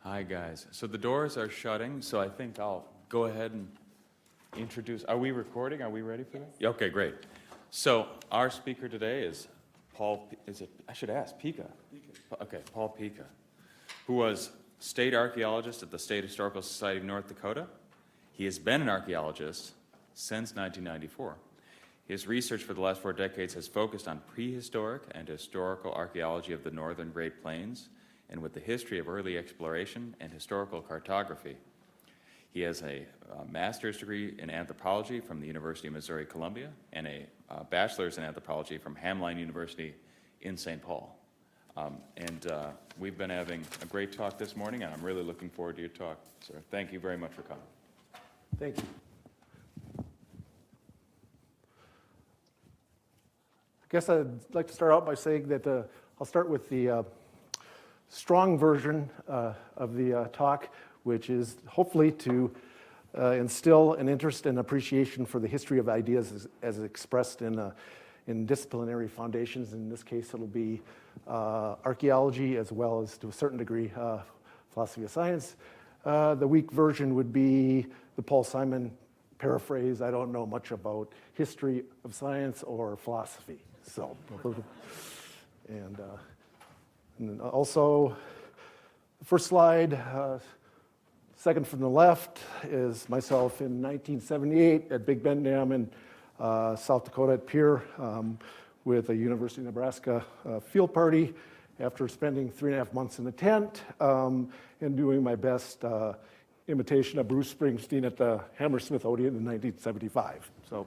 Hi, guys. So the doors are shutting, so I think I'll go ahead and introduce. Are we recording? Are we ready for that? Yeah, okay, great. So our speaker today is Paul, I should ask, Picha. Okay, Paul Picha, who was state archaeologist at the State Historical Society of North Dakota. He has been an archaeologist since 1994. His research for the last 4 decades has focused on prehistoric and historical archaeology of the northern Great Plains and with the history of early exploration and historical cartography. He has a master's degree in anthropology from the University of Missouri-Columbia and a bachelor's in anthropology from Hamline University in St. Paul. We've been having a great talk this morning, and I'm really looking forward to your talk, sir. Thank you very much for coming. Thank you. I guess I'd like to start out by saying that I'll start with the strong version of the talk, which is hopefully to instill an interest and appreciation for the history of ideas as expressed in disciplinary foundations. In this case, it'll be archaeology as well as, to a certain degree, philosophy of science. The weak version would be the Paul Simon paraphrase, I don't know much about history of science or philosophy. So, and then also, the first slide, second from the left, is myself in 1978 at Big Bend Dam in South Dakota at Pierre with a University of Nebraska field party after spending 3.5 months in the tent and doing my best imitation of Bruce Springsteen at the Hammersmith Odeon in 1975. So.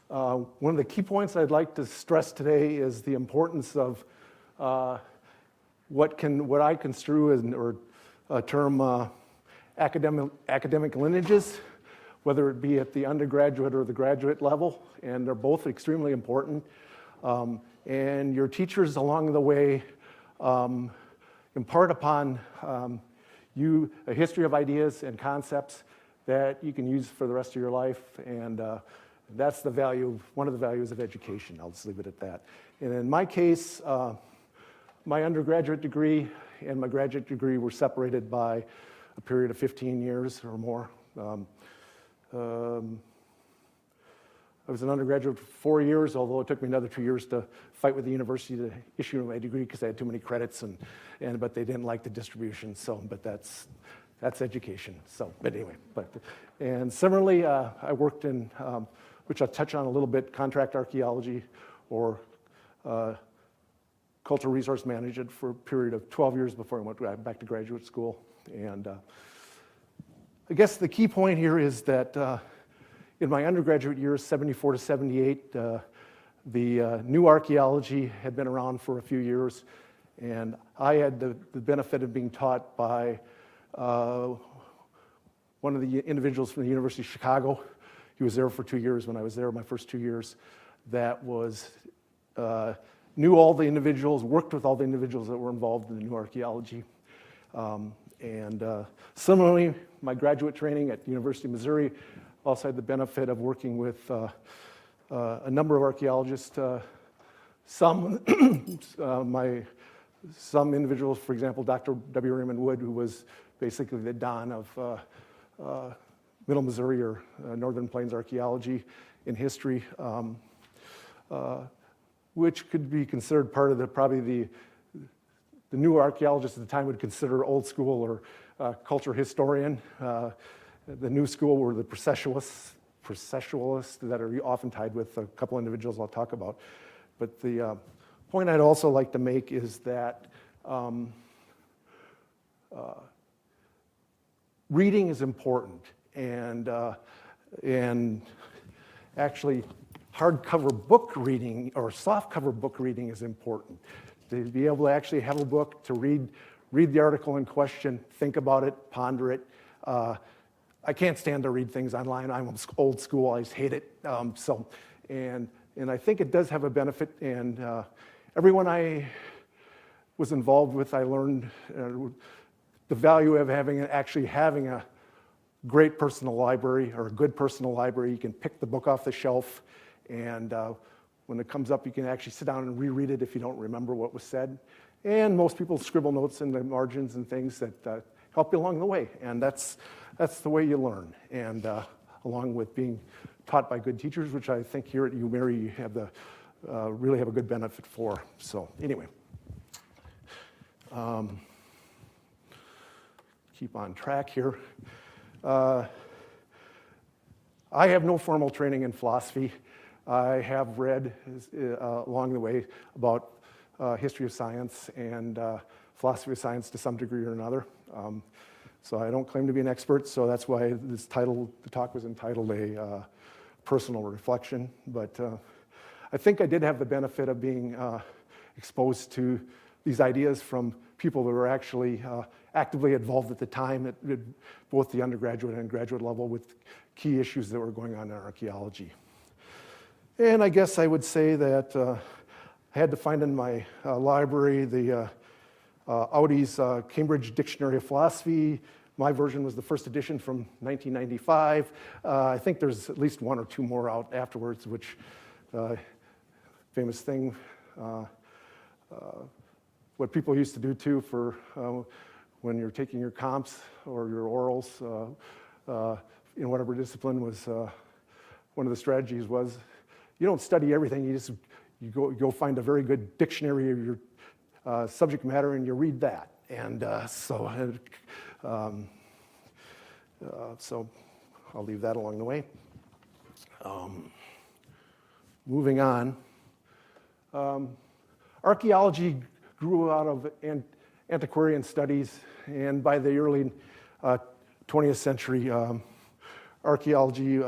One of the key points I'd like to stress today is the importance of what I construe as or a term academic lineages, whether it be at the undergraduate or the graduate level, and they're both extremely important. And your teachers along the way impart upon you a history of ideas and concepts that you can use for the rest of your life, and that's the value, one of the values of education. I'll just leave it at that. And in my case, my undergraduate degree and my graduate degree were separated by a period of 15 years or more. I was an undergraduate for 4 years, although it took me another 2 years to fight with the university to issue my degree because I had too many credits, but they didn't like the distribution. So, but that's education. So, but anyway, and similarly, I worked in, which I'll touch on a little bit, contract archaeology or cultural resource management for a period of 12 years before I went back to graduate school. And I guess the key point here is that in my undergraduate years, 74 to 78, the new archaeology had been around for a few years, and I had the benefit of being taught by one of the individuals from the University of Chicago. He was there for 2 years when I was there, my first 2 years, that was knew all the individuals, worked with all the individuals that were involved in the new archaeology. Similarly, my graduate training at the University of Missouri also had the benefit of working with a number of archaeologists. Some individuals, for example, Dr. W. Raymond Wood, who was basically the don of Middle Missouri or Northern Plains archaeology in history, which could be considered part of the new archaeologists at the time would consider old school or culture historian. The new school were the processualists that are often tied with a couple individuals I'll talk about. But the point I'd also like to make is that reading is important, and actually hardcover book reading or softcover book reading is important. To be able to actually have a book to read the article in question, think about it, ponder it. I can't stand to read things online. I'm old school. I just hate it. And I think it does have a benefit. And everyone I was involved with, I learned the value of actually having a great personal library or a good personal library. You can pick the book off the shelf and when it comes up, you can actually sit down and reread it if you don't remember what was said. And most people scribble notes in the margins and things that help you along the way. And that's the way you learn. And along with being taught by good teachers, which I think here at UMary you have really have a good benefit for. So anyway, keep on track here. I have no formal training in philosophy. I have read along the way about history of science and philosophy of science to some degree or another. So I don't claim to be an expert, so that's why the talk was entitled A Personal Reflection. But I think I did have the benefit of being exposed to these ideas from people that were actually actively involved at the time at both the undergraduate and graduate level with key issues that were going on in archaeology. And I guess I would say that I had to find in my library the Audi's Cambridge Dictionary of Philosophy. My version was the first edition from 1995. I think there's at least one or two more out afterwards, which famous thing, what people used to do too for when you're taking your comps or your orals in whatever discipline was, one of the strategies was, you don't study everything, you go find a very good dictionary of your subject matter and you read that. And so I'll leave that along the way. Moving on. Archaeology grew out of antiquarian studies, and by the early 20th century, archaeology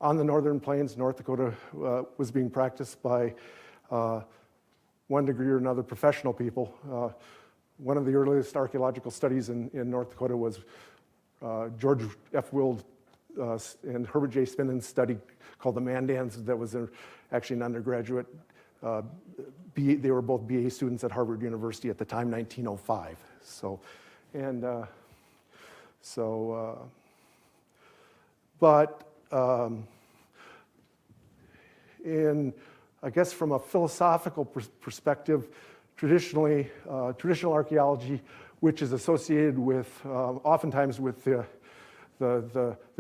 on the northern plains, North Dakota, was being practiced by one degree or another professional people. One of the earliest archaeological studies in North Dakota was George F. Wild and Herbert J. Spinden's study called the Mandans. That was actually an undergraduate. They were both BA students at Harvard University at the time, 1905. I guess from a philosophical perspective, traditional archaeology, which is associated with, oftentimes with the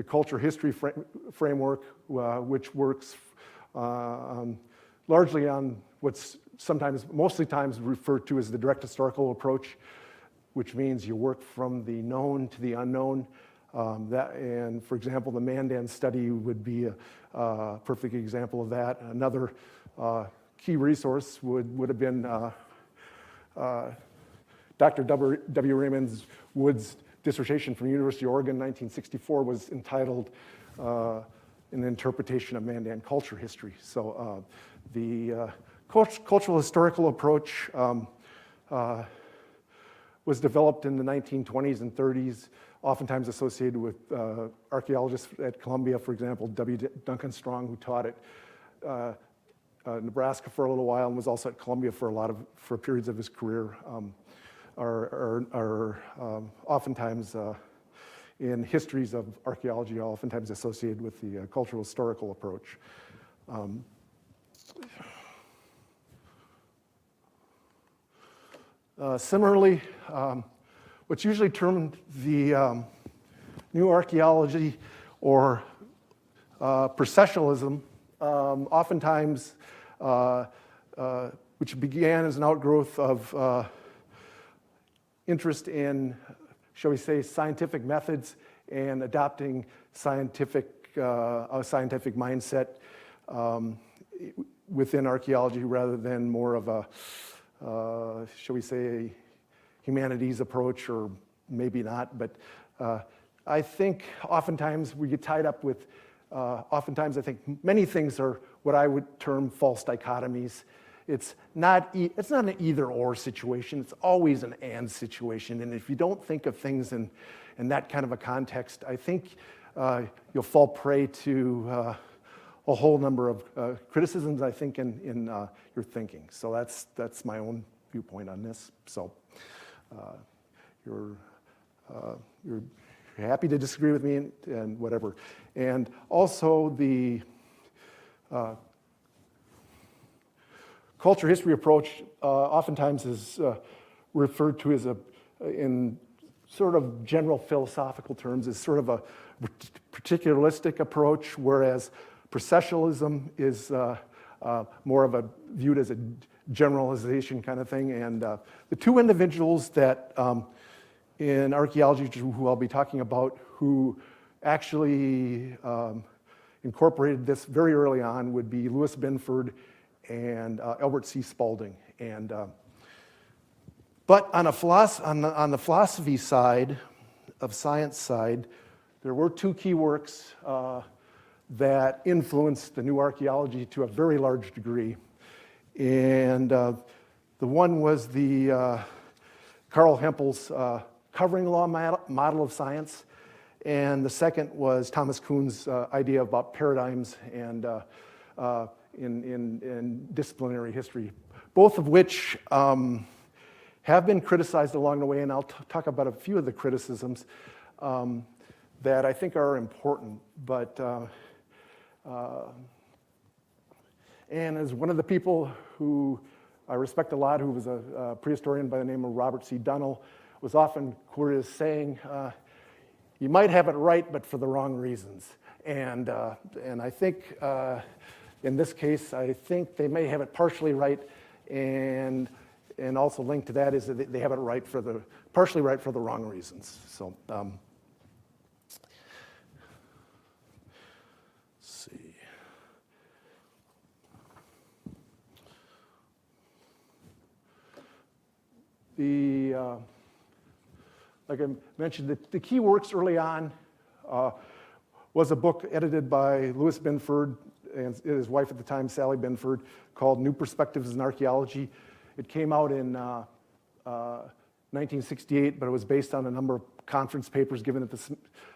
culture history framework, which works largely on what's mostly times referred to as the direct historical approach, which means you work from the known to the unknown. And for example, the Mandan study would be a perfect example of that. Another key resource would have been Dr. W. Raymond Wood's dissertation from the University of Oregon, 1964, was entitled An Interpretation of Mandan Culture History. So the cultural historical approach was developed in the 1920s and 30s, oftentimes associated with archaeologists at Columbia, for example, W. Duncan Strong, who taught at Nebraska for a little while and was also at Columbia for periods of his career, are oftentimes in histories of archaeology, oftentimes associated with the cultural historical approach. Similarly, what's usually termed the new archaeology or processionalism, oftentimes, which began as an outgrowth of interest in, shall we say, scientific methods and adopting a scientific mindset within archaeology rather than more of a, shall we say, humanities approach, or maybe not. But I think oftentimes we get tied up with, oftentimes I think many things are what I would term false dichotomies. It's not an either-or situation. It's always an and situation. And if you don't think of things in that kind of a context, I think you'll fall prey to a whole number of criticisms, I think, in your thinking. So that's my own viewpoint on this. So you're happy to disagree with me and whatever. And also the culture history approach oftentimes is referred to as in sort of general philosophical terms, is sort of a particularistic approach, whereas processualism is more of a viewed as a generalization kind of thing. And the two individuals that in archaeology who I'll be talking about who actually incorporated this very early on would be Louis Binford and Albert C. Spaulding. And but on the philosophy side, of science side, there were two key works that influenced the new archaeology to a very large degree. And the one was the Carl Hempel's covering law model of science, and the second was Thomas Kuhn's idea about paradigms and in disciplinary history, both of which have been criticized along the way, and I'll talk about a few of the criticisms that I think are important. But and as one of the people who I respect a lot, who was a prehistorian by the name of Robert C. Dunnell, was often quoted as saying, "You might have it right, but for the wrong reasons." And I think in this case, I think they may have it partially right, and also linked to that is that they have it right partially right for the wrong reasons. So. Like I mentioned, the key works early on was a book edited by Louis Binford and his wife at the time, Sally Binford, called New Perspectives in Archaeology. It came out in 1968, but it was based on a number of conference papers given at the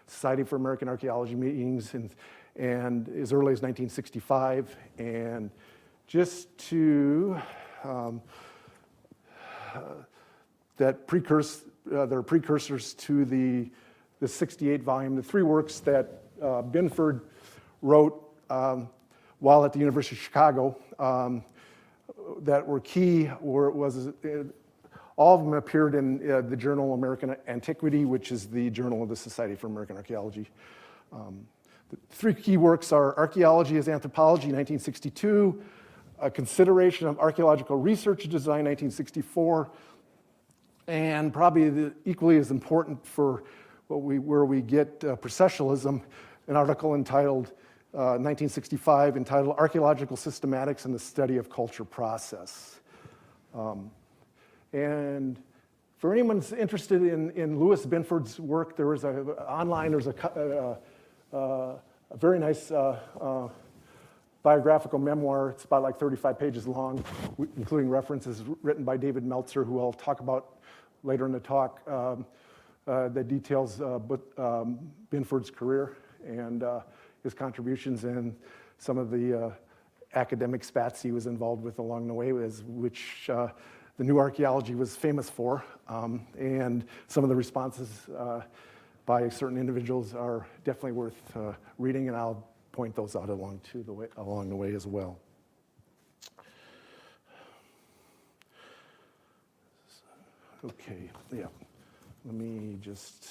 Society for American Archaeology meetings and as early as 1965. And just to they're precursors to the 68 volume, the three works that Binford wrote while at the University of Chicago that were key all of them appeared in the journal American Antiquity, which is the journal of the Society for American Archaeology. The three key works are Archaeology as Anthropology, 1962, A Consideration of Archaeological Research Design, 1964, and probably equally as important for where we get processualism, an article entitled 1965, entitled Archaeological Systematics and the Study of Culture Process. And for anyone who's interested in Louis Binford's work, there's a very nice biographical memoir. It's about like 35 pages long, including references written by David Meltzer, who I'll talk about later in the talk, that details Binford's career and his contributions and some of the academic spats he was involved with along the way, which the new archaeology was famous for, and some of the responses by certain individuals are definitely worth reading, and I'll point those out along the way as well. Okay, yeah, let me just...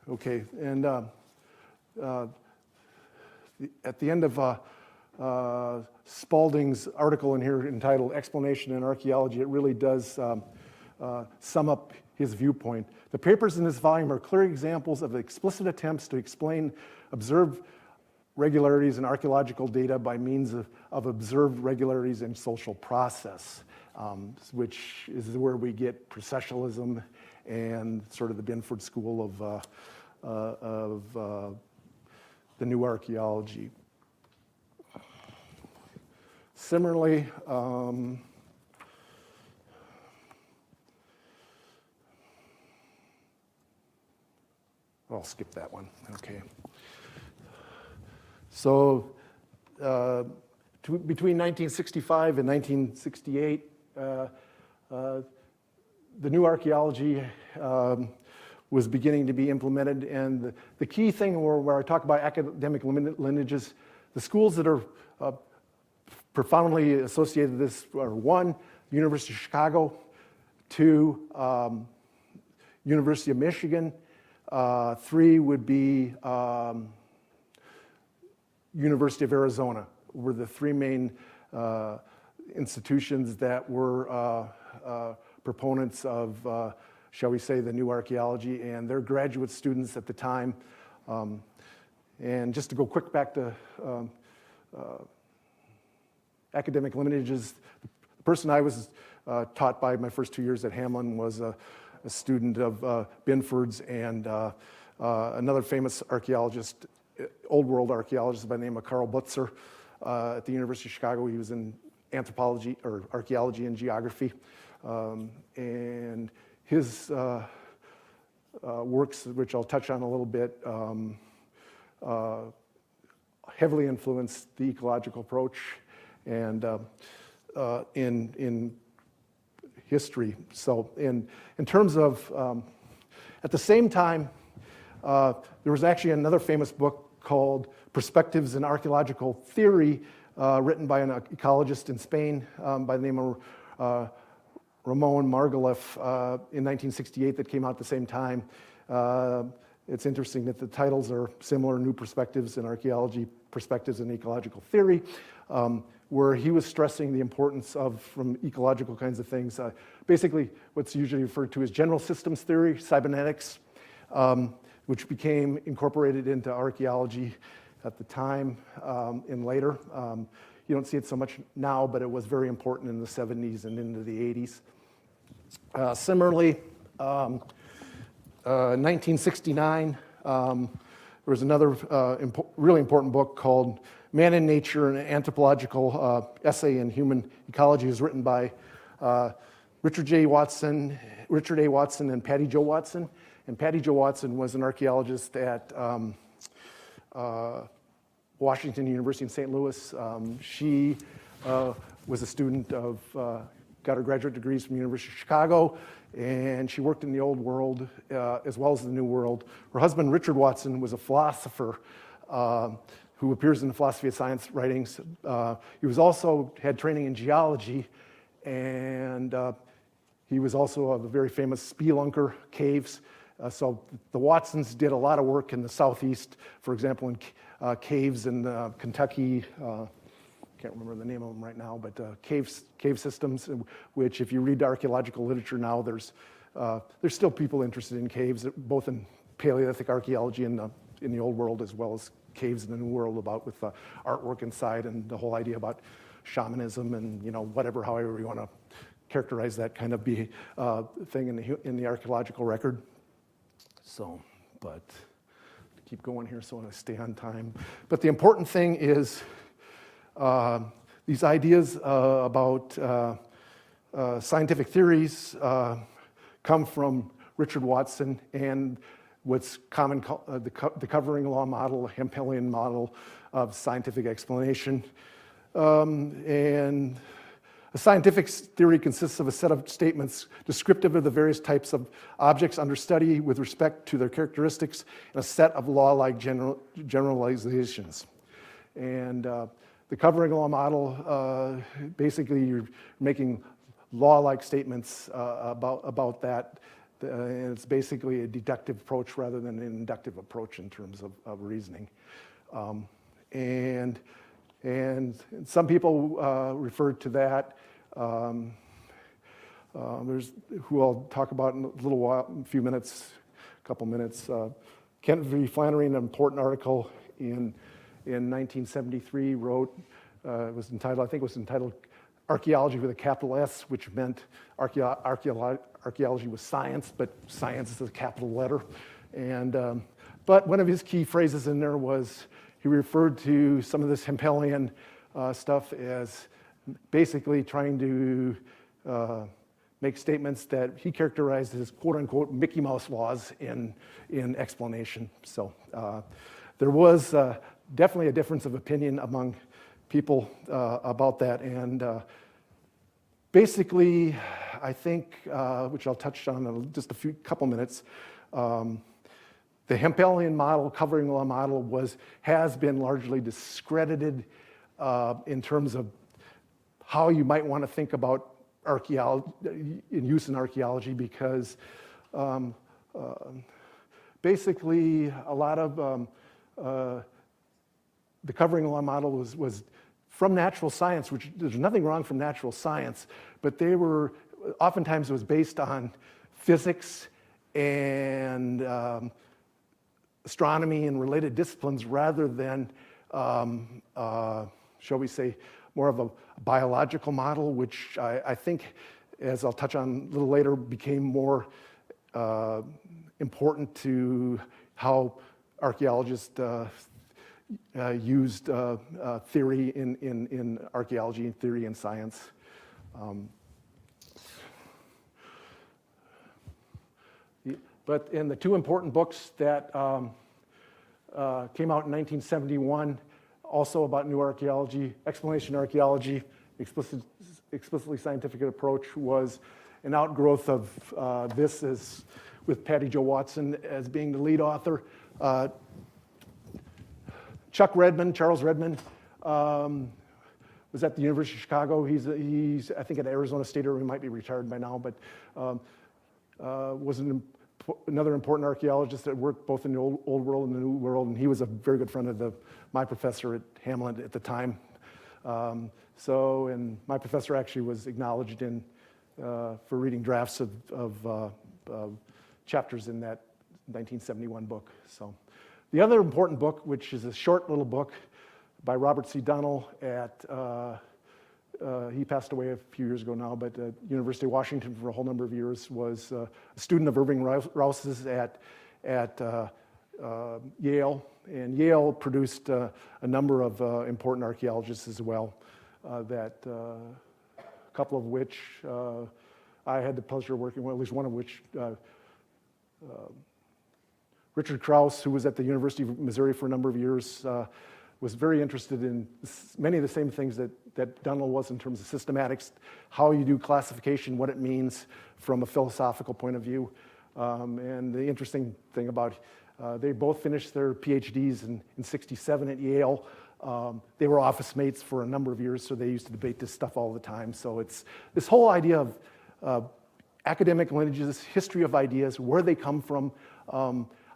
Okay, and at the end of Spaulding's article in here entitled Explanation in Archaeology, it really does sum up his viewpoint. The papers in this volume are clear examples of explicit attempts to explain observed regularities in archaeological data by means of observed regularities in social process, which is where we get processualism and sort of the Binford school of the new archaeology. Similarly, I'll skip that one. Okay. So between 1965 and 1968, the new archaeology was beginning to be implemented, and the key thing where I talk about academic lineages, the schools that are profoundly associated with this are 1, University of Chicago, 2, University of Michigan, 3 would be University of Arizona, were the 3 main institutions that were proponents of, shall we say, the new archaeology, and their graduate students at the time. And just to go quick back to academic lineages, the person I was taught by my first 2 years at Hamlin was a student of Binford's and another famous archaeologist, old world archaeologist by the name of Carl Butzer at the University of Chicago. He was in anthropology or archaeology and geography. And his works, which I'll touch on a little bit, heavily influenced the ecological approach and in history. So in terms of, at the same time, there was actually another famous book called Perspectives in Archaeological Theory, written by an ecologist in Spain by the name of Ramon Margalef in 1968 that came out at the same time. It's interesting that the titles are similar, New Perspectives in Archaeology, Perspectives in Ecological Theory, where he was stressing the importance of, from ecological kinds of things, basically what's usually referred to as general systems theory, cybernetics, which became incorporated into archaeology at the time and later. You don't see it so much now, but it was very important in the 70s and into the 80s. Similarly, 1969, there was another really important book called Man in Nature, an anthropological essay in human ecology. It was written by Richard A. Watson, and Patty Jo Watson. And Patty Jo Watson was an archaeologist at Washington University in St. Louis. She was a student of, got her graduate degrees from the University of Chicago, and she worked in the Old World as well as the New World. Her husband, Richard Watson, was a philosopher who appears in the philosophy of science writings. He was also had training in geology, and he was also a very famous spelunker, caves. So the Watsons did a lot of work in the Southeast, for example, in caves in Kentucky. Can't remember the name of them right now, but cave systems, which if you read archaeological literature now, there's still people interested in caves, both in Paleolithic archaeology in the Old World as well as caves in the New World, about with artwork inside and the whole idea about shamanism and whatever, however you want to characterize that kind of thing in the archaeological record. So, but keep going here so I stay on time. But the important thing is these ideas about scientific theories come from Richard Watson and what's common the covering law model, Hempelian model of scientific explanation. And a scientific theory consists of a set of statements descriptive of the various types of objects under study with respect to their characteristics and a set of law-like generalizations. And the covering law model, basically you're making law-like statements about that, and it's basically a deductive approach rather than an inductive approach in terms of reasoning. And some people refer to that. There's who I'll talk about in a little while, in a couple minutes. Kent V. Flannery, an important article in 1973, wrote. It was entitled "Archaeology with a capital S," which meant archaeology was science, but science is a capital letter. And but one of his key phrases in there was, he referred to some of this Hempelian stuff as basically trying to make statements that he characterized as quote-unquote Mickey Mouse laws in explanation. So there was definitely a difference of opinion among people about that. And basically, I think, which I'll touch on in just a couple minutes, the Hempelian model, covering law model, has been largely discredited in terms of how you might want to think about archaeology, in use in archaeology, because basically a lot of the covering law model was from natural science, which there's nothing wrong from natural science, but oftentimes it was based on physics and astronomy and related disciplines rather than, shall we say, more of a biological model, which I think, as I'll touch on a little later, became more important to how archaeologists used theory in archaeology and theory in science. But in the two important books that came out in 1971, also about new archaeology, Explanation Archaeology, Explicitly Scientific Approach, was an outgrowth of this, as with Patty Jo Watson as being the lead author. Charles Redmond, was at the University of Chicago. He's I think at Arizona State, or he might be retired by now, but was another important archaeologist that worked both in the old world and the new world, and he was a very good friend of my professor at Hamlin at the time. And my professor actually was acknowledged for reading drafts of chapters in that 1971 book. So, the other important book, which is a short little book by Robert C. Dunnell he passed away a few years ago now, but University of Washington for a whole number of years, was a student of Irving Rouse's at Yale, and Yale produced a number of important archaeologists as well, a couple of which I had the pleasure of working with, at least one of which, Richard Krauss, who was at the University of Missouri for a number of years, was very interested in many of the same things that Dunnell was in terms of systematics, how you do classification, what it means from a philosophical point of view. And the interesting thing about, they both finished their PhDs in 1967 at Yale. They were office mates for a number of years, so they used to debate this stuff all the time. So it's this whole idea of academic lineages, history of ideas, where they come from,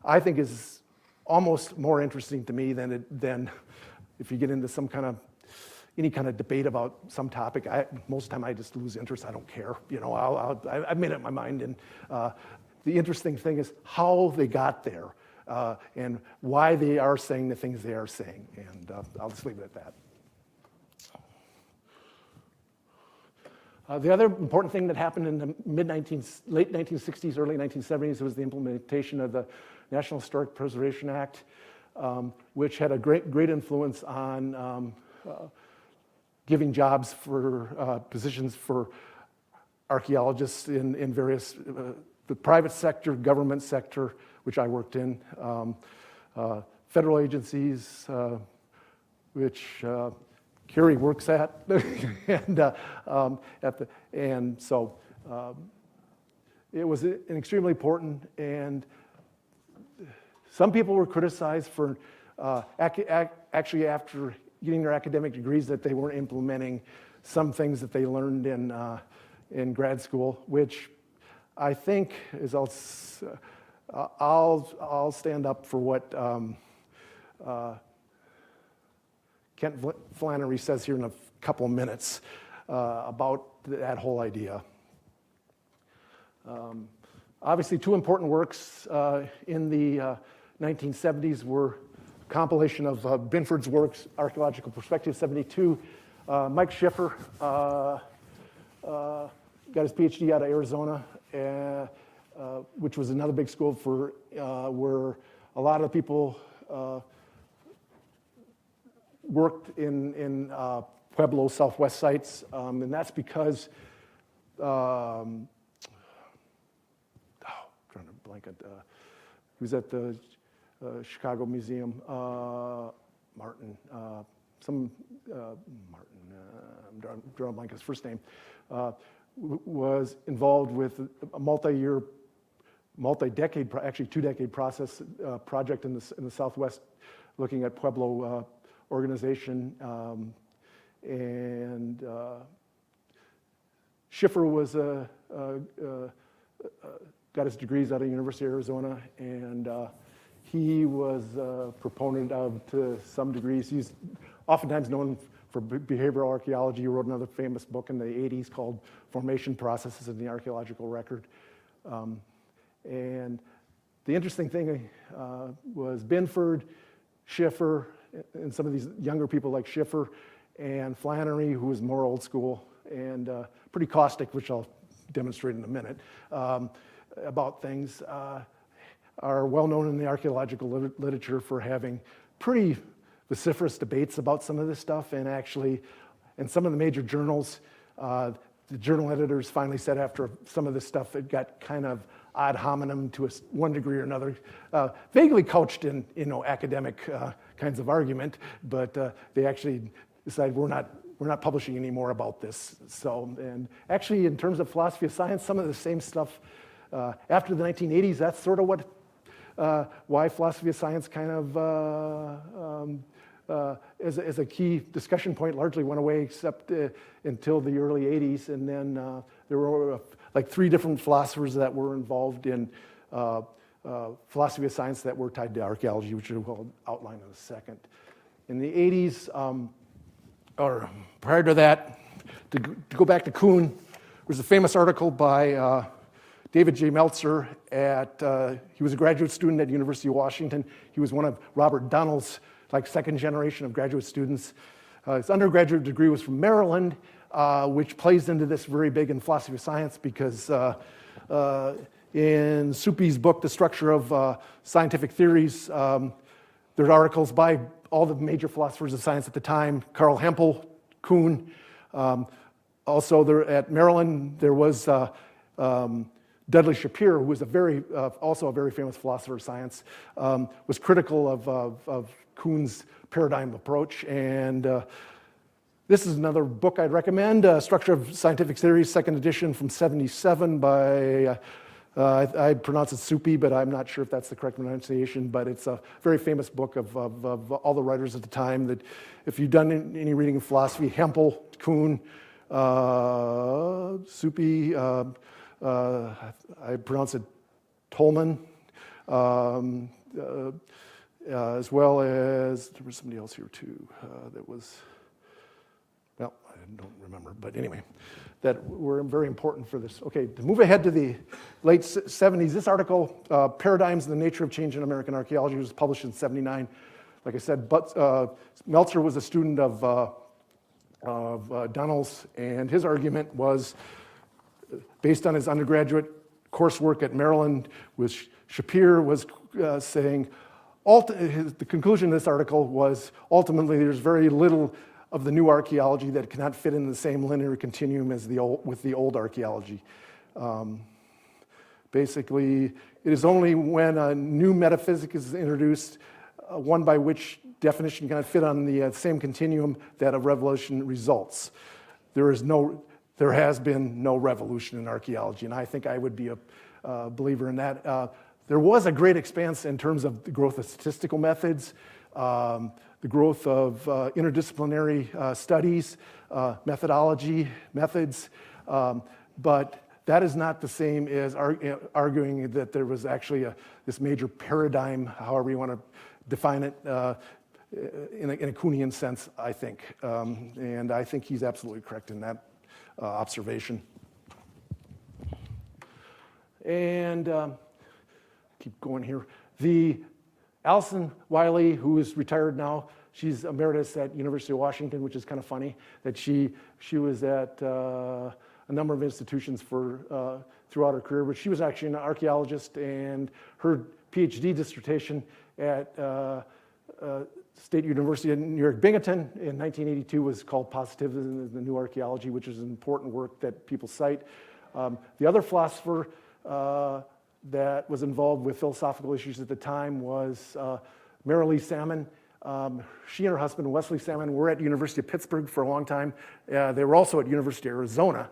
I think is almost more interesting to me than if you get into any kind of debate about some topic. Most of the time I just lose interest. I don't care. I've made up my mind. And the interesting thing is how they got there and why they are saying the things they are saying. And I'll just leave it at that. The other important thing that happened in the late 1960s, early 1970s was the implementation of the National Historic Preservation Act, which had a great influence on giving jobs for positions for archaeologists in various, the private sector, government sector, which I worked in, federal agencies, which Carrie works at, and so it was an extremely important, and some people were criticized for actually after getting their academic degrees that they weren't implementing some things that they learned in grad school, which I think is I'll stand up for what Kent Flannery says here in a couple of minutes about that whole idea. Obviously, two important works in the 1970s were a compilation of Binford's works, Archaeological Perspective 72. Mike Schiffer got his PhD out of Arizona, which was another big school for where a lot of people worked in Pueblo Southwest sites, and that's because trying to blank it. He was at the Chicago Museum. Martin. I'm drawing a blank his first name, was involved with a multi-decade, actually 2-decade project in the Southwest, looking at Pueblo organization, and Schiffer was got his degrees out of University of Arizona, and he was a proponent of, to some degrees, he's oftentimes known for behavioral archaeology. He wrote another famous book in the 80s called Formation Processes in the Archaeological Record. And the interesting thing was Binford, Schiffer, and some of these younger people like Schiffer, and Flannery, who was more old school, and pretty caustic, which I'll demonstrate in a minute, about things, are well known in the archaeological literature for having pretty vociferous debates about some of this stuff. And actually, in some of the major journals, the journal editors finally said after some of this stuff, it got kind of ad hominem to one degree or another, vaguely couched in academic kinds of argument, but they actually decided we're not publishing any more about this. So, and actually, in terms of philosophy of science, some of the same stuff after the 1980s, that's sort of what why philosophy of science kind of as a key discussion point largely went away, except until the early 80s. And then there were like 3 different philosophers that were involved in philosophy of science that were tied to archaeology, which we'll outline in a second. In the 80s, or prior to that, to go back to Kuhn, there was a famous article by David J. Meltzer he was a graduate student at University of Washington. He was one of Robert Dunnell's second generation of graduate students. His undergraduate degree was from Maryland, which plays into this very big in philosophy of science because in Suppi's book, The Structure of Scientific Theories, there's articles by all the major philosophers of science at the time, Carl Hempel, Kuhn. Also there at Maryland, there was Dudley Shapiro, who was also a very famous philosopher of science, was critical of Kuhn's paradigm approach. And this is another book I'd recommend, Structure of Scientific Theories, second edition from '77 by, I pronounce it Suppi, but I'm not sure if that's the correct pronunciation, but it's a very famous book of all the writers at the time. That if you've done any reading of philosophy, Hempel, Kuhn, Suppi, I pronounce it Tolman, as well as, there was somebody else here too that was, well, I don't remember, but anyway, that were very important for this. Okay, to move ahead to the late 70s, this article, Paradigms and the Nature of Change in American Archaeology, was published in '79. Like I said, but Meltzer was a student of Dunnell's, and his argument was based on his undergraduate coursework at Maryland, which Shapiro was saying, the conclusion of this article was ultimately there's very little of the new archaeology that cannot fit in the same linear continuum as the old archaeology. Basically, it is only when a new metaphysic is introduced, one by which definition cannot fit on the same continuum, that a revolution results. There has been no revolution in archaeology, and I think I would be a believer in that. There was a great expanse in terms of the growth of statistical methods, the growth of interdisciplinary studies, methodology, methods, but that is not the same as arguing that there was actually this major paradigm, however you want to define it, in a Kuhnian sense, I think. And I think he's absolutely correct in that observation. And keep going here. The Alison Wiley, who is retired now, she's emeritus at University of Washington, which is kind of funny that she was at a number of institutions for throughout her career, but she was actually an archaeologist, and her PhD dissertation at State University of New York Binghamton in 1982 was called Positivism in the New Archaeology, which is an important work that people cite. The other philosopher that was involved with philosophical issues at the time was Mary Lee Salmon, She and her husband, Wesley Salmon, were at University of Pittsburgh for a long time. They were also at University of Arizona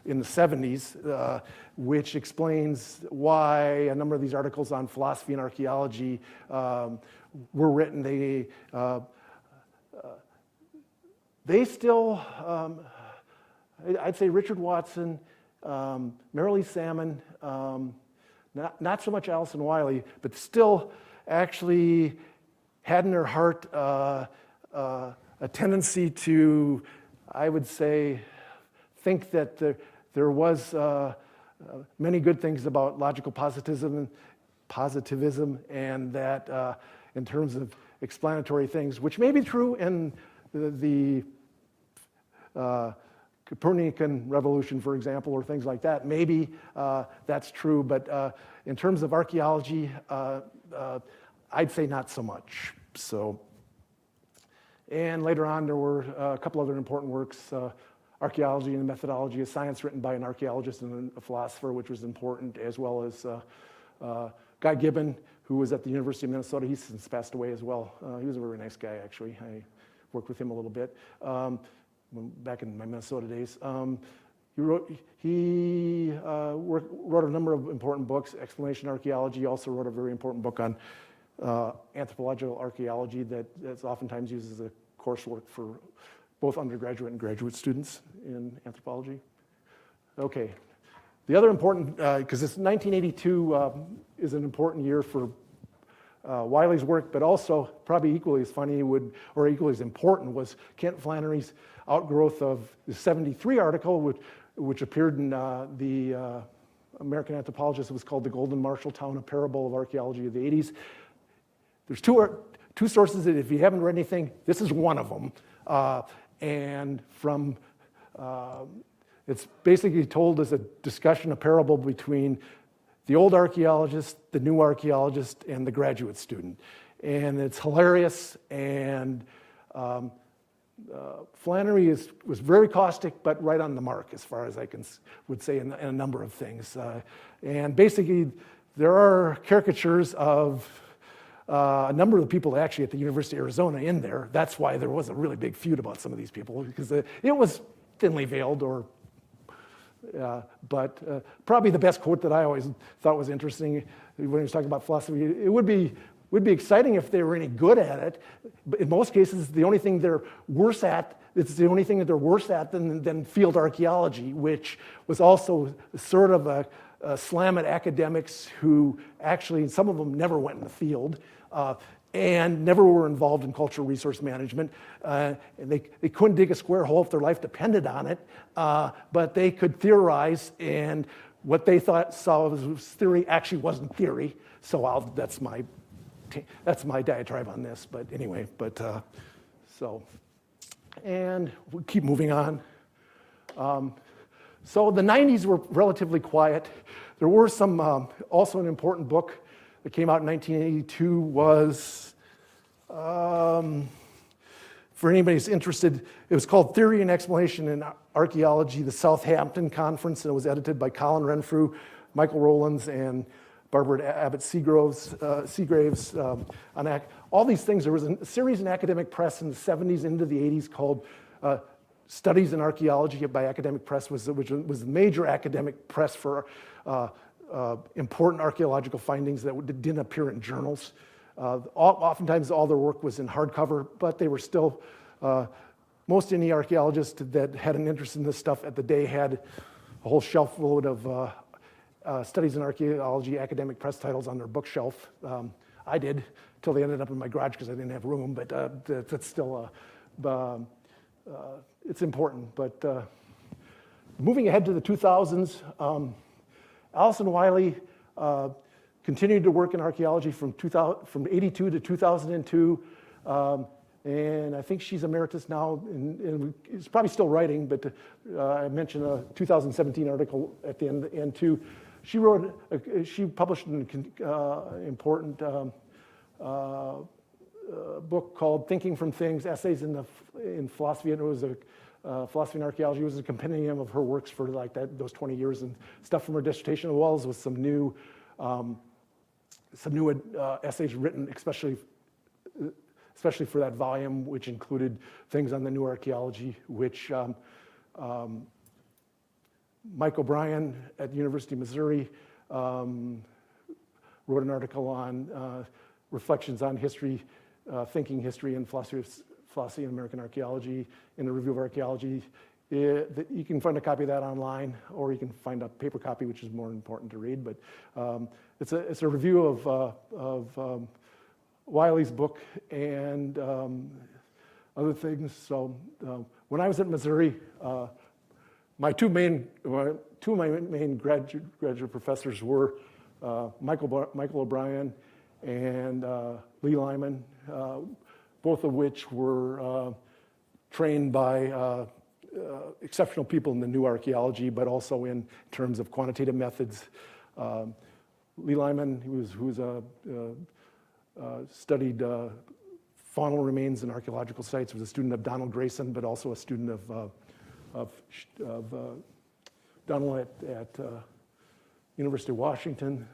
in the 70s, which explains why a number of these articles on philosophy and archaeology were written. They still, I'd say Richard Watson, Marilee Salmon, not so much Alison Wiley, but still actually had in their heart a tendency to, I would say, think that there was many good things about logical positivism, and that in terms of explanatory things, which may be true in the Copernican revolution, for example, or things like that. Maybe that's true, but in terms of archaeology, I'd say not so much. So, and later on, there were a couple other important works, Archaeology and the Methodology of Science, written by an archaeologist and a philosopher, which was important, as well as Guy Gibbon, who was at the University of Minnesota. He's since passed away as well. He was a very nice guy, actually. I worked with him a little bit back in my Minnesota days. He wrote a number of important books. Explanation Archaeology. He also wrote a very important book on anthropological archaeology that's oftentimes used as a coursework for both undergraduate and graduate students in anthropology. Okay. The other important, because it's 1982 is an important year for Wiley's work, but also probably equally as funny or equally as important was Kent Flannery's outgrowth of the 73 article, which appeared in the American Anthropologist. It was called The Golden Marshalltown, a Parable of Archaeology of the 80s. There's two sources that if you haven't read anything, this is one of them. And from, it's basically told as a discussion, a parable between the old archaeologist, the new archaeologist, and the graduate student. And it's hilarious, and Flannery was very caustic, but right on the mark, as far as I would say in a number of things. And basically, there are caricatures of a number of the people actually at the University of Arizona in there. That's why there was a really big feud about some of these people, because it was thinly veiled, but probably the best quote that I always thought was interesting when he was talking about philosophy, it would be exciting if they were any good at it, but in most cases, the only thing they're worse at, it's the only thing that they're worse at than field archaeology, which was also sort of a slam at academics who actually, some of them never went in the field and never were involved in cultural resource management. And they couldn't dig a square hole if their life depended on it, but they could theorize, and what they saw was theory actually wasn't theory. So that's my diatribe on this. But anyway, and we'll keep moving on. So the 90s were relatively quiet. There were some, also an important book that came out in 1982 was, for anybody who's interested, it was called Theory and Explanation in Archaeology, the Southampton Conference, and it was edited by Colin Renfrew, Michael Rowlands, and Barbara Abbott Seagraves. On all these things, there was a series in academic press in the 70s into the 80s called Studies in Archaeology by Academic Press, which was the major academic press for important archaeological findings that didn't appear in journals. Oftentimes, all their work was in hardcover, but they were still, most any archaeologist that had an interest in this stuff at the day had a whole shelf load of Studies in Archaeology academic press titles on their bookshelf. I did, till they ended up in my garage because I didn't have room, but that's still, it's important. But moving ahead to the 2000s, Alison Wiley continued to work in archaeology from 82 to 2002, and I think she's emeritus now, and is probably still writing, but I mentioned a 2017 article at the end too. She published an important book called Thinking from Things, Essays in Philosophy, and it was Philosophy and Archaeology. It was a compendium of her works for like those 20 years and stuff from her dissertation, as well as with some new essays written, especially especially for that volume, which included things on the new archaeology, which Mike O'Brien at the University of Missouri wrote an article on reflections on history, thinking history and philosophy and American archaeology in the Review of Archaeology. You can find a copy of that online, or you can find a paper copy, which is more important to read. But it's a review of Wiley's book and other things. So when I was at Missouri, my two of my main graduate professors were Michael O'Brien and Lee Lyman, both of which were trained by exceptional people in the new archaeology, but also in terms of quantitative methods. Lee Lyman, who studied faunal remains in archaeological sites, was a student of Donald Grayson, but also a student of Donald at University of Washington.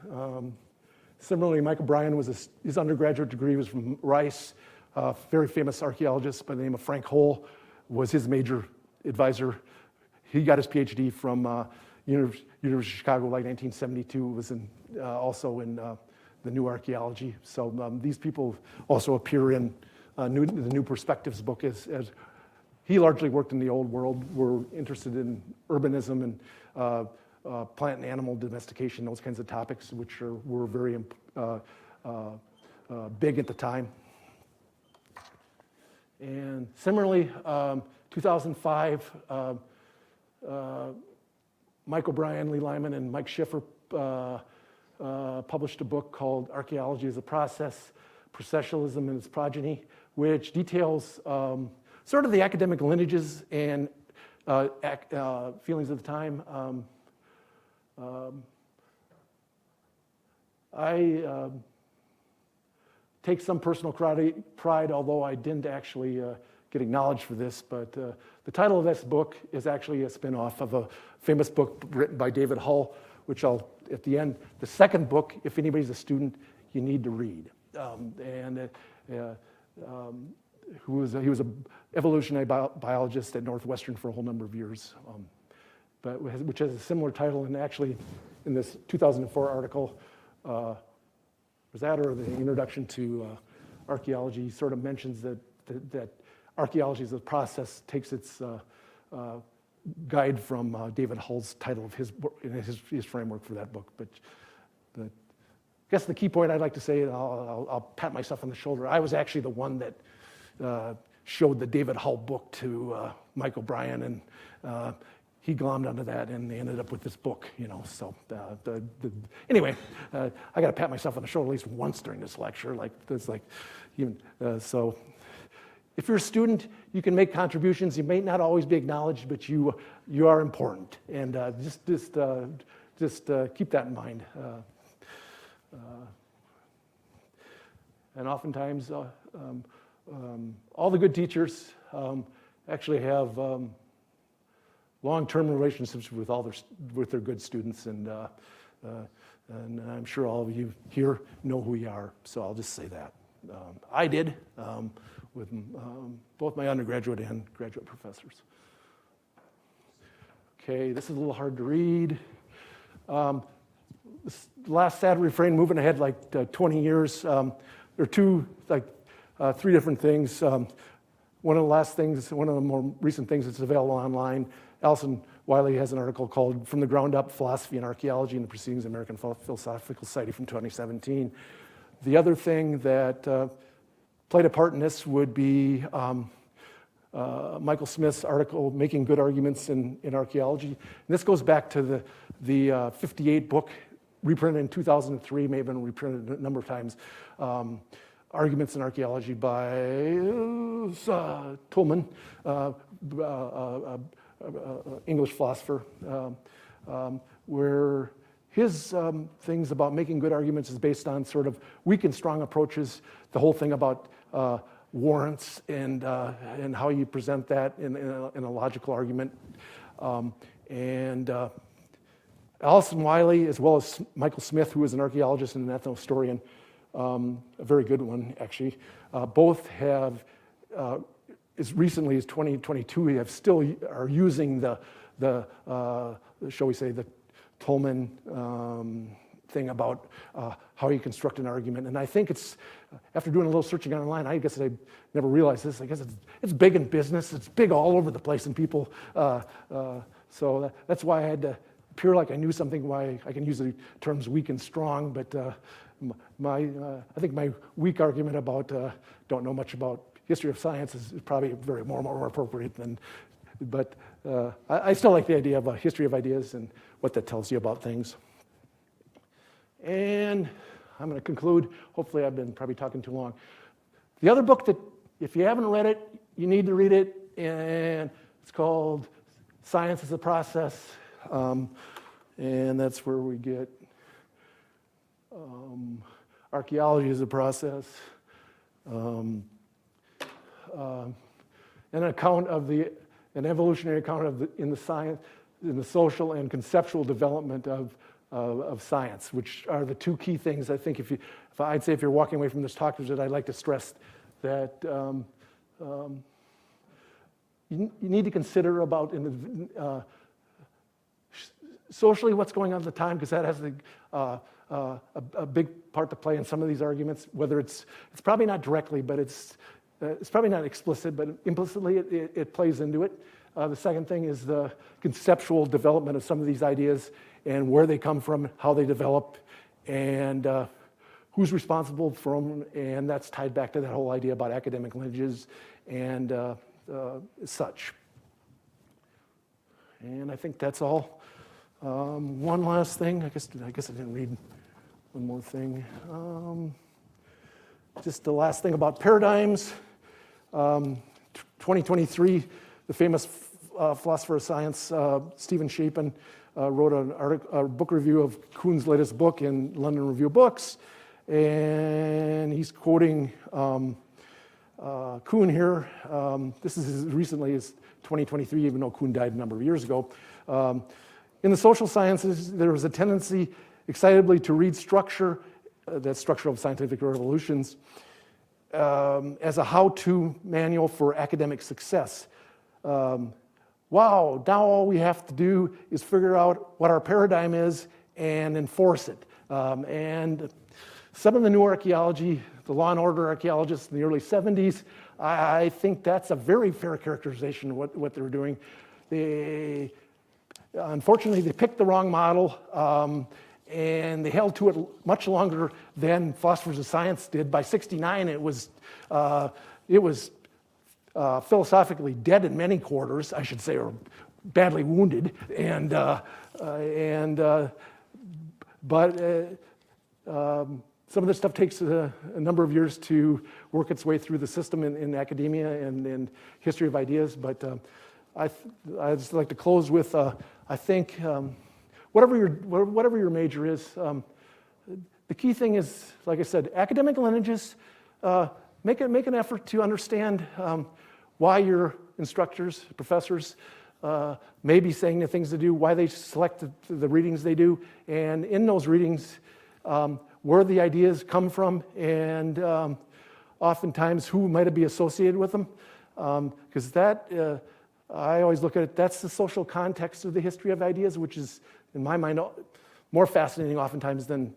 Similarly, Mike O'Brien his undergraduate degree was from Rice. A very famous archaeologist by the name of Frank Hole was his major advisor. He got his PhD from University of Chicago, like 1972. Was also in the new archaeology. So these people also appear in the New Perspectives book. As he largely worked in the old world, were interested in urbanism and plant and animal domestication, those kinds of topics, which were very big at the time. And similarly, 2005, Mike O'Brien, Lee Lyman, and Mike Schiffer published a book called Archaeology as a Process, Processualism and its Progeny, which details sort of the academic lineages and feelings of the time. I take some personal pride, although I didn't actually get acknowledged for this, but the title of this book is actually a spin-off of a famous book written by David Hull, which I'll, at the end, the second book, if anybody's a student, you need to read. He was an evolutionary biologist at Northwestern for a whole number of years, but which has a similar title, and actually in this 2004 article, was that or the introduction to archaeology sort of mentions that archaeology as a process takes its guide from David Hull's title of his book, his framework for that book. But I guess the key point I'd like to say, and I'll pat myself on the shoulder, I was actually the one that showed the David Hull book to Mike O'Brien, and he glommed onto that, and they ended up with this book, So anyway, I got to pat myself on the shoulder at least once during this lecture. So if you're a student, you can make contributions. You may not always be acknowledged, but you are important, and just keep that in mind. And oftentimes, all the good teachers actually have long-term relationships with their good students, and I'm sure all of you here know who you are. So I'll just say that I did with both my undergraduate and graduate professors. Okay, this is a little hard to read. This last sad refrain, moving ahead like 20 years. There are three different things. One of the more recent things that's available online, Alison Wiley has an article called From the Ground Up, Philosophy and Archaeology in the Proceedings of the American Philosophical Society from 2017. The other thing that played a part in this would be Michael Smith's article, Making Good Arguments in Archaeology. And this goes back to the 58 book, reprinted in 2003, may have been reprinted a number of times, Arguments in Archaeology by Tolman, English philosopher, where his things about making good arguments is based on sort of weak and strong approaches, the whole thing about warrants and how you present that in a logical argument. Alison Wiley, as well as Michael Smith, who is an archaeologist and an ethnohistorian, a very good one, actually. Both have, as recently as 2022, we have still are using the shall we say, the Tolman thing about how you construct an argument. And I think it's, after doing a little searching online, I guess I never realized this, I guess it's big in business, it's big all over the place, and people, so that's why I had to appear like I knew something, why I can use the terms weak and strong, but I think my weak argument about don't know much about history of science is probably very more appropriate than, but I still like the idea of a history of ideas and what that tells you about things. And I'm going to conclude. Hopefully I've been probably talking too long. The other book that, if you haven't read it, you need to read it, and it's called Science as a Process, and that's where we get Archeology as a Process, an account of an evolutionary account of in the social and conceptual development of science, which are the two key things I think. I'd say if you're walking away from this talk, that I'd like to stress that you need to consider about socially what's going on at the time, because that has a big part to play in some of these arguments. Whether it's probably not directly, but it's probably not explicit, but implicitly it plays into it. The second thing is the conceptual development of some of these ideas and where they come from, how they develop, and who's responsible for them, and that's tied back to that whole idea about academic lineages and such. And I think that's all. One last thing, I guess I didn't read one more thing. Just the last thing about paradigms. 2023, the famous philosopher of science, Stephen Shapin, wrote a book review of Kuhn's latest book in London Review of Books, and he's quoting Kuhn here. This is as recently as 2023, even though Kuhn died a number of years ago. In the social sciences, there was a tendency excitably to read structure, that structure of scientific revolutions, as a how-to manual for academic success. Wow, now all we have to do is figure out what our paradigm is and enforce it. And some of the new archaeology, the law and order archaeologists in the early 70s, I think that's a very fair characterization of what they were doing. Unfortunately, they picked the wrong model, and they held to it much longer than philosophers of science did. By '69, it was philosophically dead in many quarters, I should say, or badly wounded, but some of this stuff takes a number of years to work its way through the system in academia and in history of ideas. But I'd just like to close with I think whatever your major is, the key thing is, like I said, academic lineages. Make an effort to understand why your instructors, professors, may be saying the things to do, why they select the readings they do, and in those readings, where the ideas come from, and oftentimes who might be associated with them. Because that, I always look at it, that's the social context of the history of ideas, which is, in my mind, more fascinating oftentimes than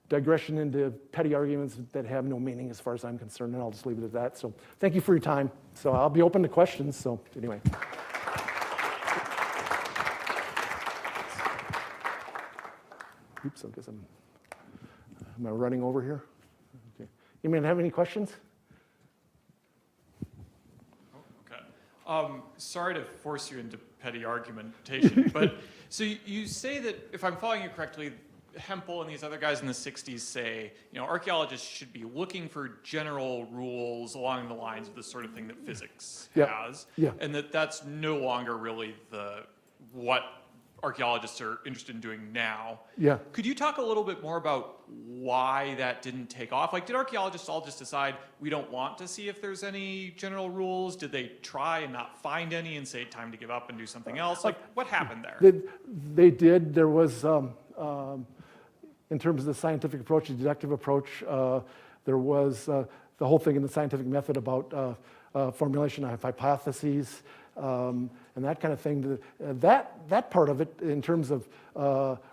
digression into petty arguments that have no meaning as far as I'm concerned, and I'll just leave it at that. So thank you for your time. So I'll be open to questions, so anyway. Oops, I guess am I running over here? Okay. Anyone have any questions? Okay. Sorry to force you into petty argumentation, but so you say that, if I'm following you correctly, Hempel and these other guys in the 60s say, archaeologists should be looking for general rules along the lines of the sort of thing that physics has, and that's no longer really what archaeologists are interested in doing now. Yeah. Could you talk a little bit more about why that didn't take off? Like, did archaeologists all just decide we don't want to see if there's any general rules? Did they try and not find any and say time to give up and do something else? Like, what happened there? They did. There was in terms of the scientific approach, the deductive approach. There was the whole thing in the scientific method about formulation of hypotheses and that kind of thing. That part of it, in terms of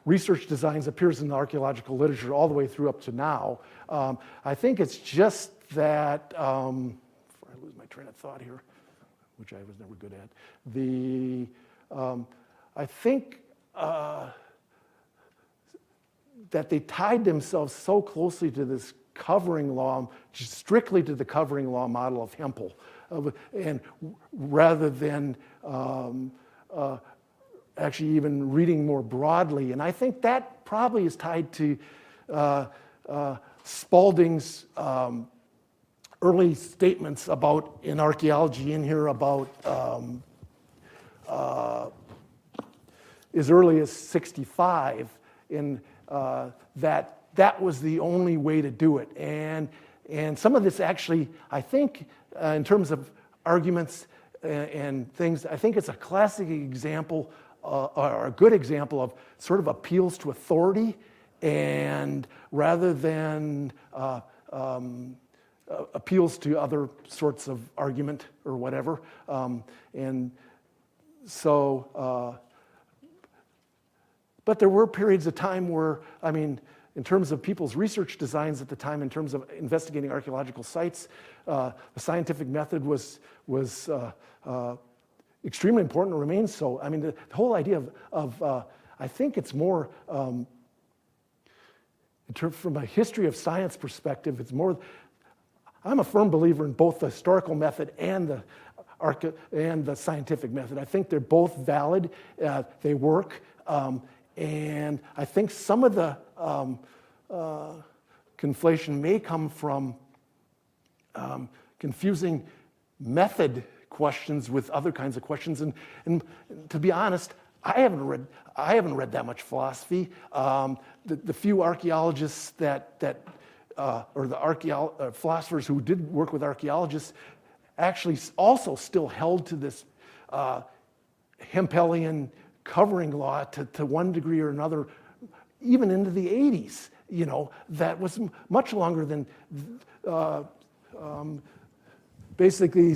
research designs, appears in the archaeological literature all the way through up to now. I think it's just that, before I lose my train of thought here, which I was never good at, I think that they tied themselves so closely to this covering law, strictly to the covering law model of Hempel, and rather than actually even reading more broadly. And I think that probably is tied to Spalding's early statements about, in archaeology in here, about as early as 65, in that was the only way to do it. And some of this actually, I think, in terms of arguments and things, I think it's a classic example, or a good example of sort of appeals to authority, and rather than appeals to other sorts of argument or whatever. And so, but there were periods of time where, I mean, in terms of people's research designs at the time, in terms of investigating archaeological sites, the scientific method was extremely important and remains so. I mean, the whole idea of I think it's more, from a history of science perspective, it's more, I'm a firm believer in both the historical method and the scientific method. I think they're both valid, they work, and I think some of the conflation may come from confusing method questions with other kinds of questions. And to be honest, I haven't read that much philosophy. The few archaeologists or the philosophers who did work with archaeologists actually also still held to this Hempelian covering law to one degree or another, even into the 80s. You know, that was much longer than basically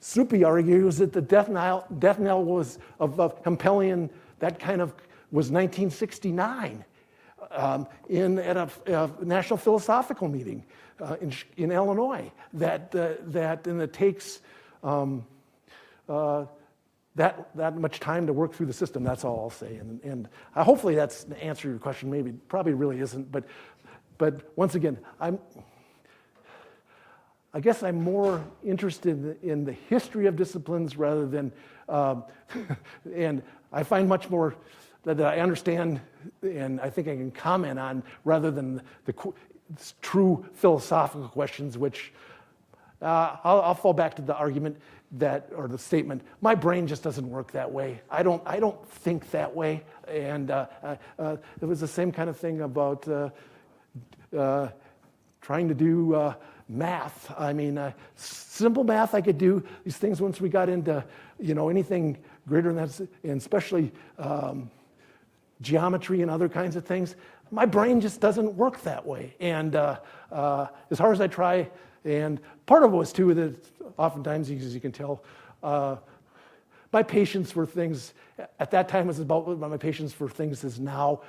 Suppi argues that the death knell was of Hempelian, that kind of was 1969 at a National Philosophical meeting in Illinois. And it takes that much time to work through the system. That's all I'll say. And hopefully that's the answer to your question. Maybe, probably really isn't. But once again, I guess I'm more interested in the history of disciplines rather than, and I find much more that I understand and I think I can comment on, rather than the true philosophical questions, which I'll fall back to the argument or the statement, my brain just doesn't work that way. I don't think that way. And it was the same kind of thing about trying to do math. I mean, simple math I could do. These things, once we got into, anything greater than that, and especially geometry and other kinds of things, my brain just doesn't work that way. And as hard as I try, and part of it was too that oftentimes, as you can tell, my patience for things at that time was about what my patience for things is now.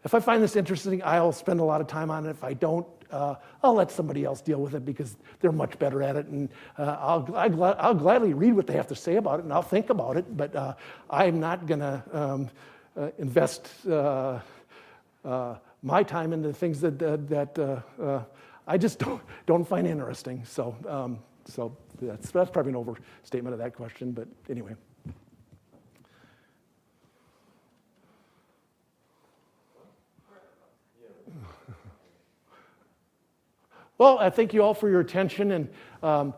If I find this interesting, I'll spend a lot of time on it. If I don't, I'll let somebody else deal with it because they're much better at it. And I'll gladly read what they have to say about it, and I'll think about it. But I'm not going to invest my time into things that I just don't find interesting. So that's probably an overstatement of that question. But anyway. Well, I thank you all for your attention, and I'd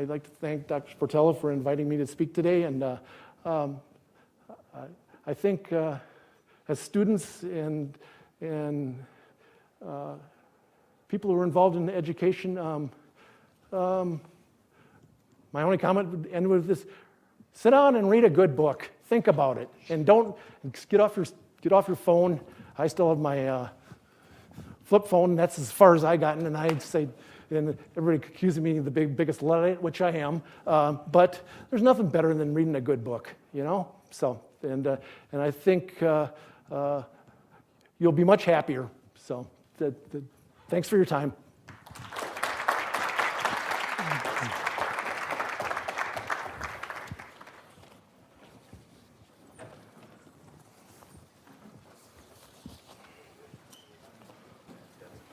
like to thank Dr. Sportello for inviting me to speak today. And I think as students and people who are involved in education, my only comment would end with this: sit down and read a good book. think about it, and don't get off your phone. I still have my flip phone. That's as far as I gotten, and I'd say, and everybody accusing me of the biggest Luddite, which I am. But there's nothing better than reading a good book, you know. So, and I think you'll be much happier. So, thanks for your time.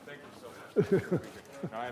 Thank you so much. Now I have